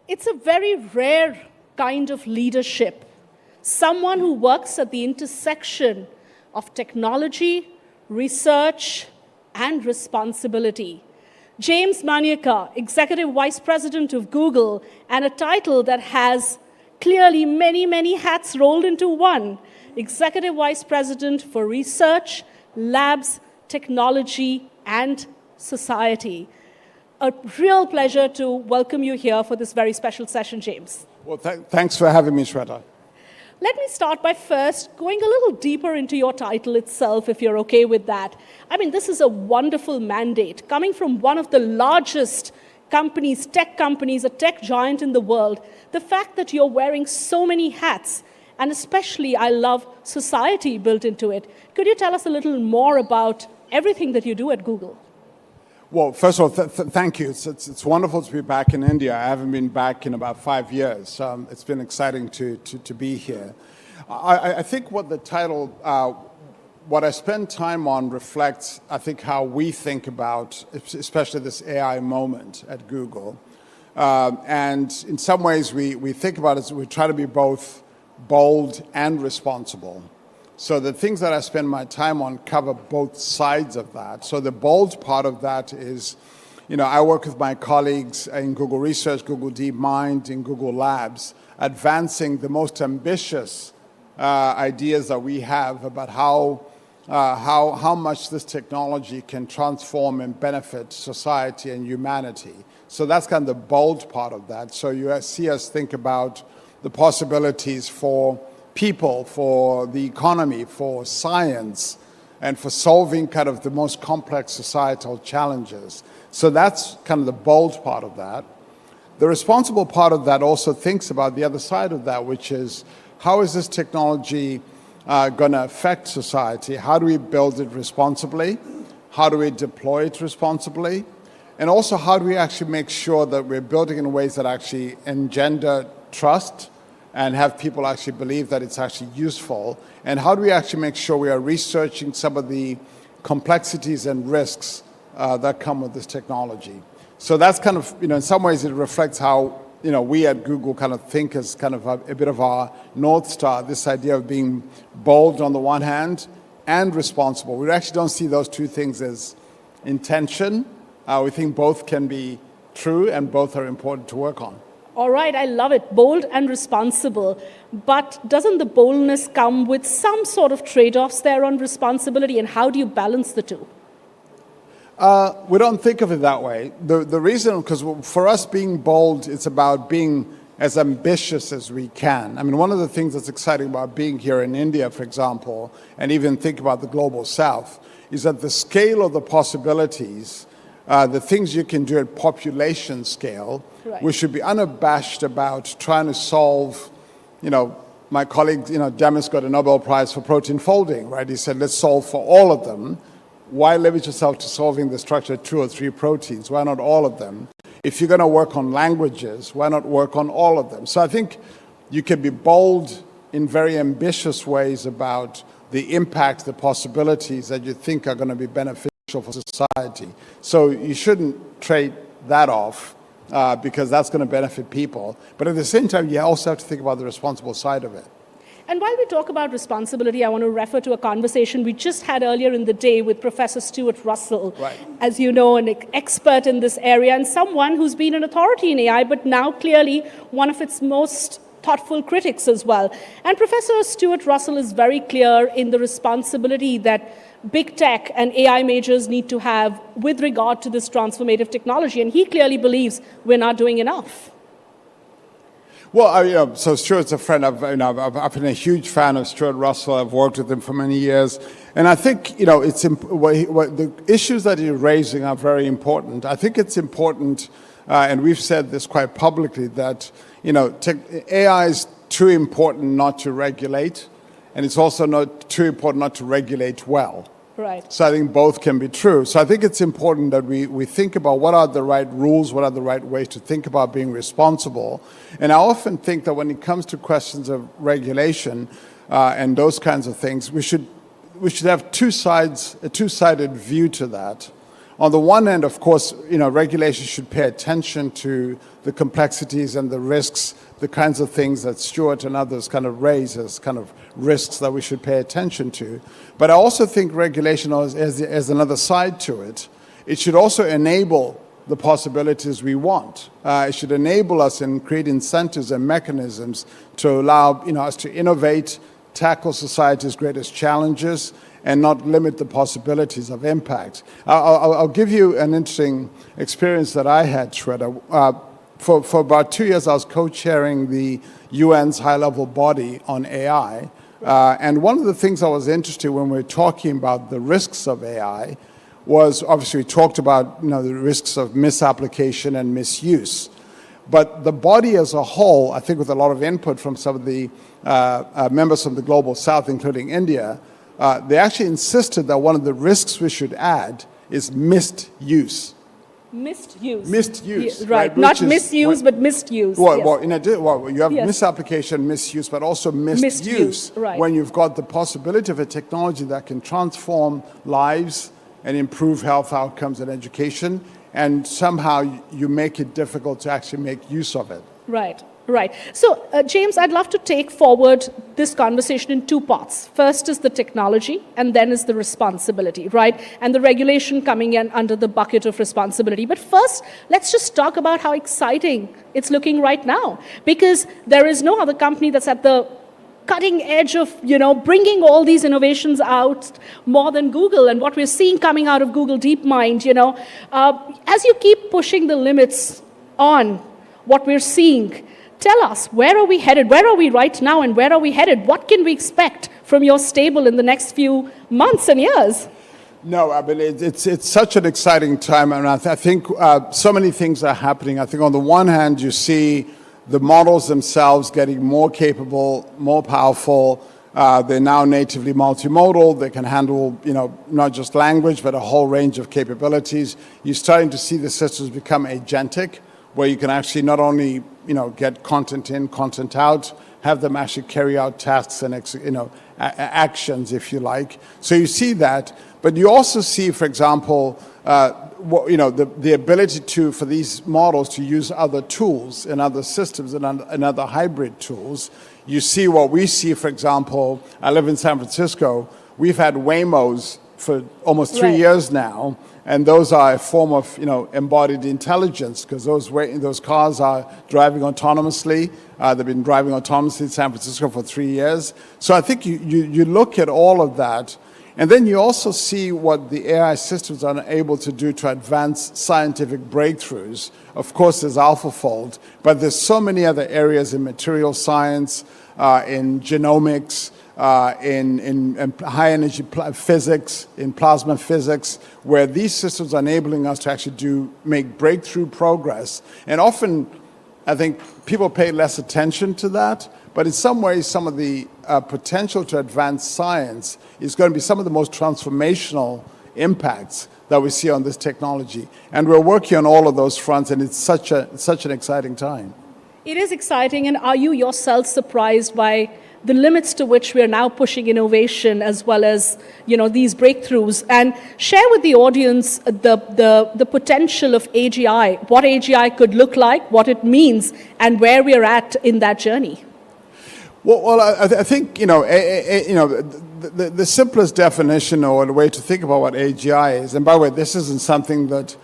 It's a very rare kind of leadership. Someone who works at the intersection of technology, research, and responsibility. James Manyika, Executive Vice President of Google, and a title that has clearly many, many hats rolled into one. Executive Vice President for Research, Labs, Technology, and Society. A real pleasure to welcome you here for this very special session, James. Well, thanks for having me, Shweta. Let me start by first going a little deeper into your title itself, if you're okay with that. I mean, this is a wonderful mandate coming from one of the largest companies, tech companies, a tech giant in the world. The fact that you're wearing so many hats, and especially I love society built into it. Could you tell us a little more about everything that you do at Google? Well, first of all, thank you. It's wonderful to be back in India. I haven't been back in about 5 years. It's been exciting to be here. I think what the title, what I spend time on reflects, I think, how we think about, especially this AI moment at Google. And in some ways, we think about it, we try to be both bold and responsible. So the things that I spend my time on cover both sides of that. So the bold part of that is, I work with my colleagues in Google Research, Google DeepMind, in Google Labs, advancing the most ambitious ideas that we have about how much this technology can transform and benefit society and humanity. So that's kind of the bold part of that. So you see us think about the possibilities for people, for the economy, for science, and for solving kind of the most complex societal challenges. So that's kind of the bold part of that. The responsible part of that also thinks about the other side of that, which is how is this technology going to affect society? How do we build it responsibly? How do we deploy it responsibly? And also, how do we actually make sure that we're building in ways that actually engender trust and have people actually believe that it's actually useful? And how do we actually make sure we are researching some of the complexities and risks that come with this technology? So that's kind of, in some ways it reflects how, we at Google kind of think as kind of a bit of our North Star, this idea of being bold on the one hand and responsible. We actually don't see those two things as in tension. We think both can be true and both are important to work on. All right, I love it. Bold and responsible. But doesn't the boldness come with some sort of trade-offs there on responsibility? And how do you balance the two? We don't think of it that way. The reason, because for us being bold, it's about being as ambitious as we can. I mean, one of the things that's exciting about being here in India, for example, and even think about the global south, is that the scale of the possibilities, the things you can do at population scale, right. We should be unabashed about trying to solve, my colleague, Demis got a Nobel Prize for protein folding, right? He said, let's solve for all of them. Why limit yourself to solving the structure of 2 or 3 proteins? Why not all of them? If you're going to work on languages, why not work on all of them? So I think you can be bold in very ambitious ways about the impact, the possibilities that you think are going to be beneficial for society. So you shouldn't trade that off because that's going to benefit people. But at the same time, you also have to think about the responsible side of it. And while we talk about responsibility, I want to refer to a conversation we just had earlier in the day with Professor Stuart Russell, right. As you know, an expert in this area and someone who's been an authority in AI, but now clearly one of its most thoughtful critics as well. And Professor Stuart Russell is very clear in the responsibility that big tech and AI majors need to have with regard to this transformative technology. And he clearly believes we're not doing enough. Well, so Stuart's a friend. I've been a huge fan of Stuart Russell. I've worked with him for many years. And I think, it's the issues that he's raising are very important. I think it's important, and we've said this quite publicly, that, AI is too important not to regulate, and it's also not too important not to regulate well. Right. So I think both can be true. So I think it's important that we think about what are the right rules, what are the right ways to think about being responsible. And I often think that when it comes to questions of regulation and those kinds of things, we should have a two-sided view to that. on the one hand, of course, regulation should pay attention to the complexities and the risks, the kinds of things that Stuart and others kind of raise as kind of risks that we should pay attention to. But I also think regulation has another side to it. It should also enable the possibilities we want. It should enable us and create incentives and mechanisms to allow us to innovate, tackle society's greatest challenges, and not limit the possibilities of impact. I'll give you an interesting experience that I had, Shweta. For about 2 years, I was co-chairing the UN's high-level body on AI. And one of the things I was interested when we were talking about the risks of AI was, obviously, we talked about the risks of misapplication and misuse. But the body as a whole, I think with a lot of input from some of the members from the Global South, including India, they actually insisted that one of the risks we should add is misuse. Misuse. Misuse. Yeah, right. Not misuse, but misuse. Well, you have misapplication, misuse, but also misuse. Right. When you've got the possibility of a technology that can transform lives and improve health outcomes and education, and somehow you make it difficult to actually make use of it. Right. Right. So, James, I'd love to take forward this conversation in two parts. First is the technology, and then is the responsibility, right? And the regulation coming in under the bucket of responsibility. But first, let's just talk about how exciting it's looking right now. Because there is no other company that's at the cutting edge of, bringing all these innovations out more than Google. And what we're seeing coming out of Google DeepMind, as you keep pushing the limits on what we're seeing, tell us, where are we headed? Where are we right now, and where are we headed? What can we expect from your stable in the next few months and years? No, I mean, it's such an exciting time, and I think so many things are happening. I think on the one hand, you see the models themselves getting more capable, more powerful. They're now natively multimodal. They can handle, not just language, but a whole range of capabilities. You're starting to see the systems become agentic, where you can actually not only get content in, content out, have them actually carry out tasks and actions, if you like. So you see that, but you also see, for example, the ability for these models to use other tools and other systems and other hybrid tools. You see what we see, for example. I live in San Francisco. We've had Waymos for almost 3 years now. And those are a form of, embodied intelligence, because those cars are driving autonomously. They've been driving autonomously in San Francisco for 3 years. So I think you look at all of that, and then you also see what the AI systems are able to do to advance scientific breakthroughs. Of course, there's AlphaFold, but there's so many other areas in material science, in genomics, in high-energy physics, in plasma physics, where these systems are enabling us to actually make breakthrough progress. And often, I think people pay less attention to that, but in some ways, some of the potential to advance science is going to be some of the most transformational impacts that we see on this technology. And we're working on all of those fronts, and it's such an exciting time. It is exciting, and are you yourself surprised by the limits to which we are now pushing innovation, as well as these breakthroughs? And share with the audience the potential of AGI, what AGI could look like, what it means, and where we are at in that journey. Well, I think the simplest definition or the way to think about what AGI is. And by the way, this isn't something that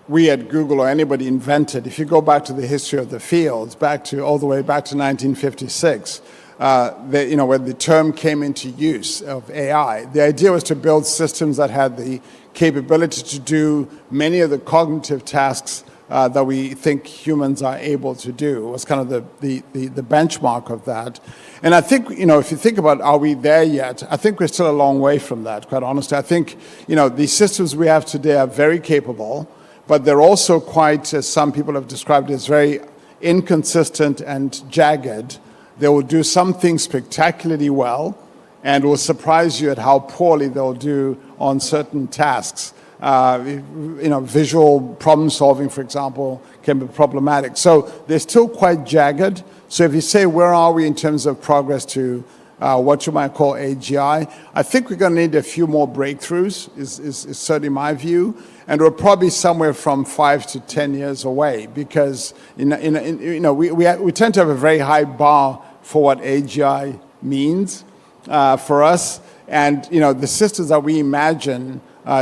we at Google or anybody invented. If you go back to the history of the field, all the way back to 1956. When the term came into use of AI, the idea was to build systems that had the capability to do many of the cognitive tasks that we think humans are able to do. It was kind of the benchmark of that. And I think, if you think about, are we there yet? I think we're still a long way from that, quite honestly. I think, the systems we have today are very capable, but they're also quite, as some people have described it, as very inconsistent and jagged. They will do some things spectacularly well, and will surprise you at how poorly they'll do on certain tasks. Visual problem solving, for example, can be problematic. So they're still quite jagged. So if you say, where are we in terms of progress to what you might call AGI. I think we're going to need a few more breakthroughs, is certainly my view. And we're probably somewhere from 5 to 10 years away because we tend to have a very high bar for what AGI means for us. And the systems that we imagine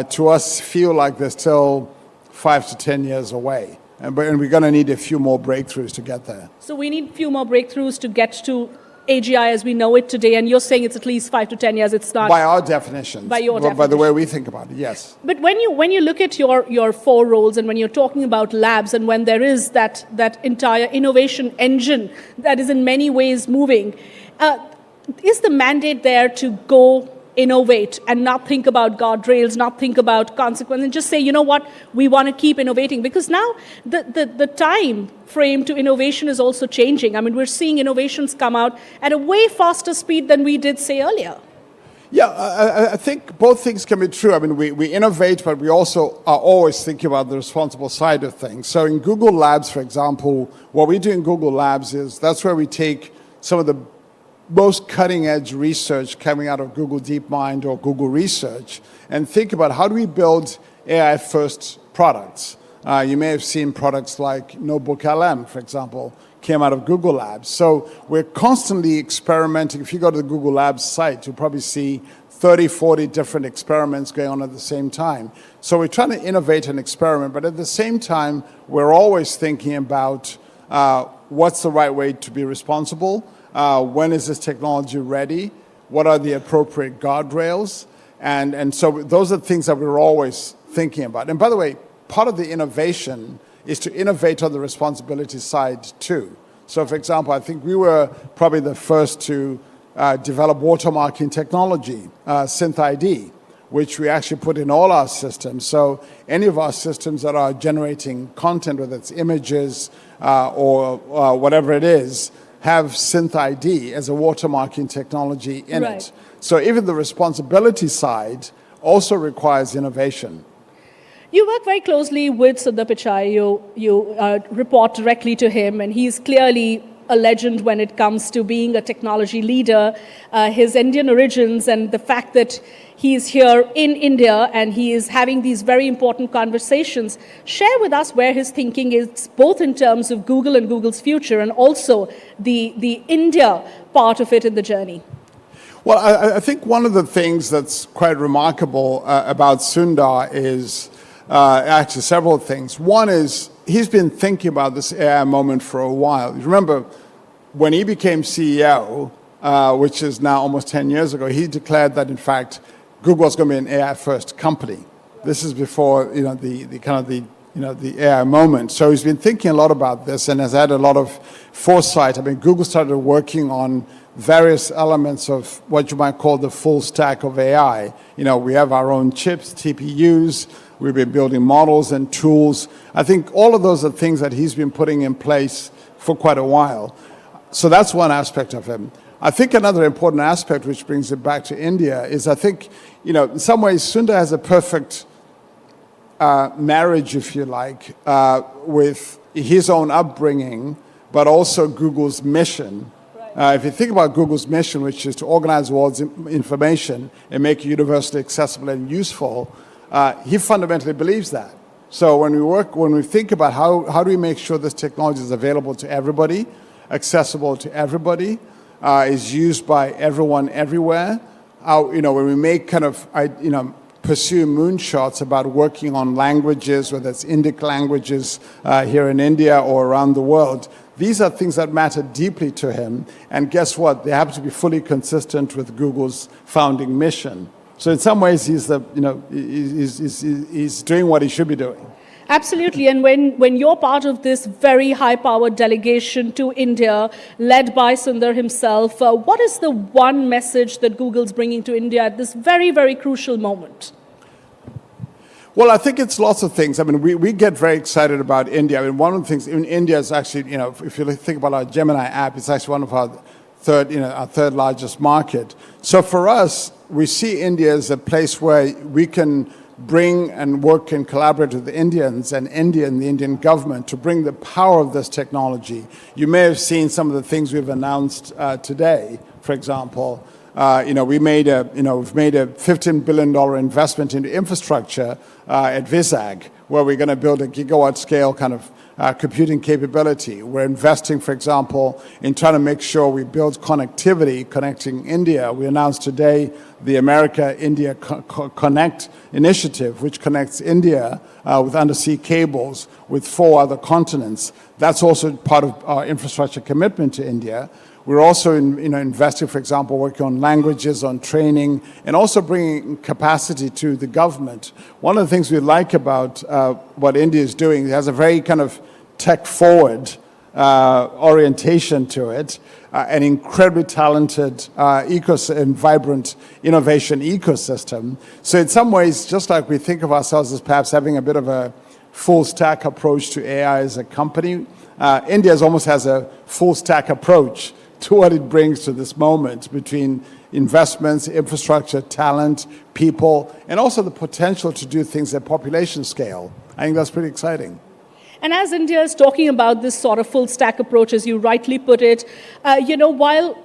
to us feel like they're still 5 to 10 years away. And we're going to need a few more breakthroughs to get there. So we need a few more breakthroughs to get to AGI as we know it today, and you're saying it's at least 5 to 10 years. It's not by our definitions. By your definition. By the way we think about it, yes. But when you look at your 4 roles, and when you're talking about labs, and when there is that entire innovation engine that is in many ways moving, is the mandate there to go innovate and not think about guardrails, not think about consequences, and just say, you know what, we want to keep innovating? Because now the time frame to innovation is also changing. I mean, we're seeing innovations come out at a way faster speed than we did, say, earlier. Yeah, I think both things can be true. I mean, we innovate, but we also are always thinking about the responsible side of things. So in Google Labs, for example, what we do in Google Labs is that's where we take some of the most cutting-edge research coming out of Google DeepMind or Google Research and think about how do we build AI-first products. You may have seen products like Notebook LM, for example, came out of Google Labs. So we're constantly experimenting. If you go to the Google Labs site, you'll probably see 30, 40 different experiments going on at the same time. So we're trying to innovate and experiment, but at the same time, we're always thinking about what's the right way to be responsible. When is this technology ready? What are the appropriate guardrails? And so those are things that we're always thinking about. And by the way, part of the innovation is to innovate on the responsibility side too. So for example, I think we were probably the first to develop watermarking technology, SynthID, which we actually put in all our systems. So any of our systems that are generating content, whether it's images or whatever it is, have SynthID as a watermarking technology in it. So even the responsibility side also requires innovation. You work very closely with Sundar Pichai. You report directly to him, and he's clearly a legend when it comes to being a technology leader. His Indian origins and the fact that he's here in India and he is having these very important conversations. Share with us where his thinking is, both in terms of Google and Google's future and also the India part of it in the journey. Well, I think one of the things that's quite remarkable about Sundar is actually several things. One is he's been thinking about this AI moment for a while. You remember when he became CEO, which is now almost 10 years ago, he declared that in fact Google was going to be an AI-first company. This is before the AI moment. So he's been thinking a lot about this and has had a lot of foresight. I mean, Google started working on various elements of what you might call the full stack of AI. We have our own chips, TPUs. We've been building models and tools. I think all of those are things that he's been putting in place for quite a while. So that's one aspect of him. I think another important aspect, which brings it back to India, is I think, in some ways, Sundar has a perfect marriage, if you like, with his own upbringing, but also Google's mission. If you think about Google's mission, which is to organize the world's information and make it universally accessible and useful, he fundamentally believes that. So when we think about how do we make sure this technology is available to everybody, accessible to everybody, is used by everyone everywhere, when we make pursue moonshots about working on languages, whether it's Indic languages here in India or around the world, these are things that matter deeply to him. And guess what? They happen to be fully consistent with Google's founding mission. So in some ways, he's doing what he should be doing. Absolutely, and when you're part of this very high-powered delegation to India, led by Sundar himself, what is the one message that Google's bringing to India at this very, very crucial moment? Well, I think it's lots of things. I mean, we get very excited about India. I mean, one of the things in India is actually, if you think about our Gemini app, it's actually one of our third largest market. So for us, we see India as a place where we can bring and work and collaborate with the Indians and India and the Indian government to bring the power of this technology. You may have seen some of the things we've announced today. For example, we've made a $15 billion investment into infrastructure at VISAG, where we're going to build a gigawatt scale kind of computing capability. We're investing, for example, in trying to make sure we build connectivity connecting India. We announced today the America-India Connect initiative, which connects India with undersea cables with 4 other continents. That's also part of our infrastructure commitment to India. We're also investing, for example, working on languages, on training, and also bringing capacity to the government. One of the things we like about what India is doing, it has a very kind of tech-forward orientation to it, an incredibly talented and vibrant innovation ecosystem. So in some ways, just like we think of ourselves as perhaps having a bit of a full-stack approach to AI as a company, India almost has a full-stack approach to what it brings to this moment between investments, infrastructure, talent, people, and also the potential to do things at population scale. I think that's pretty exciting. And as India is talking about this sort of full stack approach, as you rightly put it, while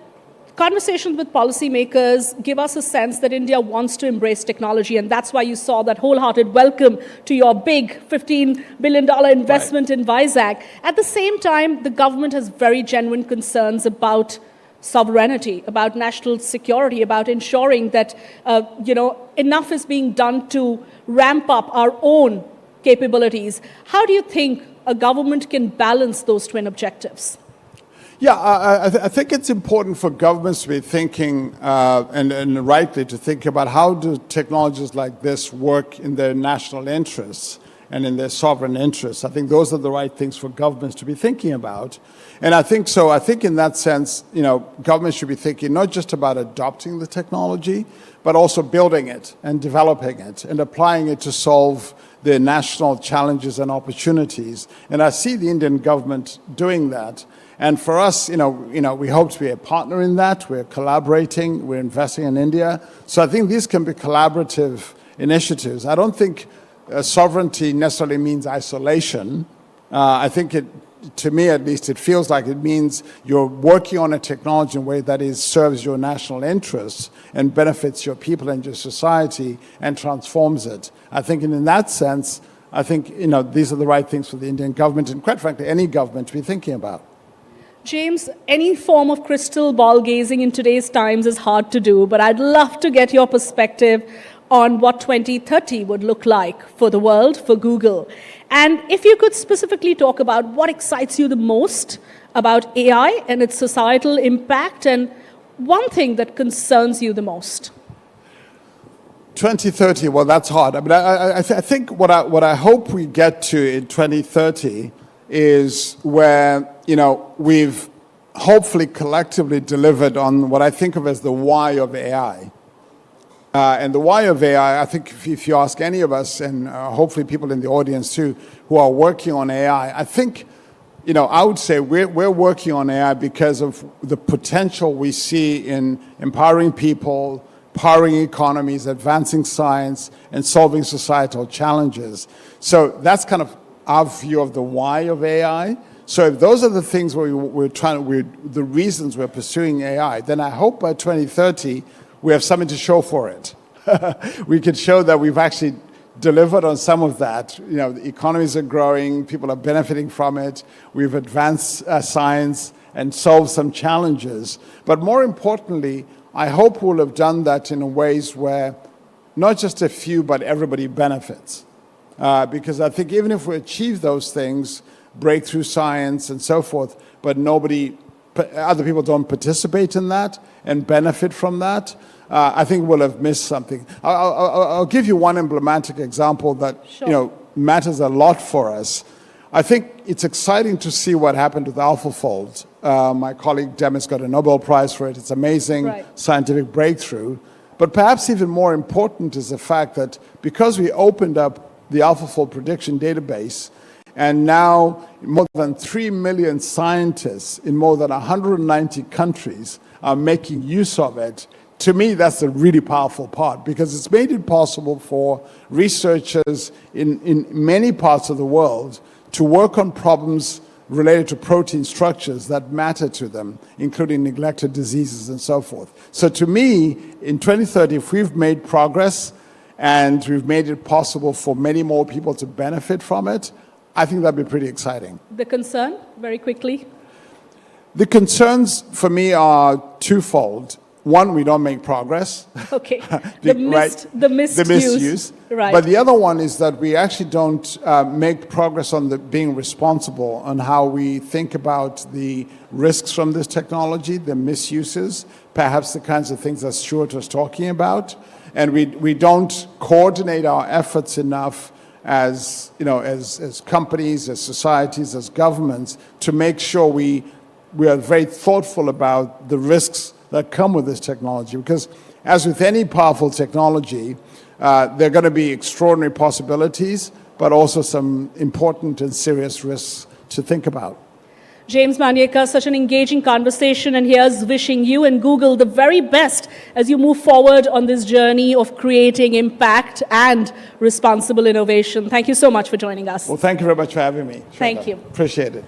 conversations with policymakers give us a sense that India wants to embrace technology, and that's why you saw that wholehearted welcome to your big $15 billion investment in VISAG. At the same time, the government has very genuine concerns about sovereignty, about national security, about ensuring that enough is being done to ramp up our own capabilities. How do you think a government can balance those twin objectives? Yeah, I think it's important for governments to be thinking, and rightly to think about how do technologies like this work in their national interests and in their sovereign interests. I think those are the right things for governments to be thinking about. And I think so. I think in that sense, governments should be thinking not just about adopting the technology, but also building it and developing it and applying it to solve their national challenges and opportunities. And I see the Indian government doing that. And for us, we hope to be a partner in that. We're collaborating. We're investing in India. So I think these can be collaborative initiatives. I don't think sovereignty necessarily means isolation. I think to me at least, it feels like it means you're working on a technology in a way that serves your national interests and benefits your people and your society and transforms it. I think in that sense, I think these are the right things for the Indian government and quite frankly any government to be thinking about. James, any form of crystal ball gazing in today's times is hard to do, but I'd love to get your perspective on what 2030 would look like for the world, for Google. And if you could specifically talk about what excites you the most about AI and its societal impact, and one thing that concerns you the most. 2030, well, that's hard. I mean, I think what I hope we get to in 2030 is where, we've hopefully collectively delivered on what I think of as the why of AI. And the why of AI, I think if you ask any of us, and hopefully people in the audience too, who are working on AI, I think, I would say we're working on AI because of the potential we see in empowering people, powering economies, advancing science, and solving societal challenges. So that's kind of our view of the why of AI. So if those are the things where the reasons we're pursuing AI, then I hope by 2030 we have something to show for it. We can show that we've actually delivered on some of that. The economies are growing, people are benefiting from it. We've advanced science and solved some challenges. But more importantly, I hope we'll have done that in ways where not just a few, but everybody benefits. Because I think even if we achieve those things, breakthrough science and so forth, but other people don't participate in that and benefit from that, I think we'll have missed something. I'll give you one emblematic example that matters a lot for us. I think it's exciting to see what happened with AlphaFold. My colleague Demis got a Nobel Prize for it. It's amazing scientific breakthrough. But perhaps even more important is the fact that because we opened up the AlphaFold prediction database, and now more than 3 million scientists in more than 190 countries are making use of it To me, that's the really powerful part, because it's made it possible for researchers in many parts of the world to work on problems related to protein structures that matter to them, including neglected diseases and so forth. So to me, in 2030, if we've made progress and we've made it possible for many more people to benefit from it, I think that'd be pretty exciting. The concern, very quickly? The concerns for me are twofold. One, we don't make progress. Okay. The misuse. Right. But the other one is that we actually don't make progress on being responsible on how we think about the risks from this technology, the misuses, perhaps the kinds of things that Stuart was talking about. And we don't coordinate our efforts enough as companies, as societies, as governments, to make sure we are very thoughtful about the risks that come with this technology. Because as with any powerful technology, there are going to be extraordinary possibilities, but also some important and serious risks to think about. James Manyika, such an engaging conversation, and here's wishing you and Google the very best as you move forward on this journey of creating impact and responsible innovation. Thank you so much for joining us. Well, thank you very much for having me. Thank you. Appreciate it.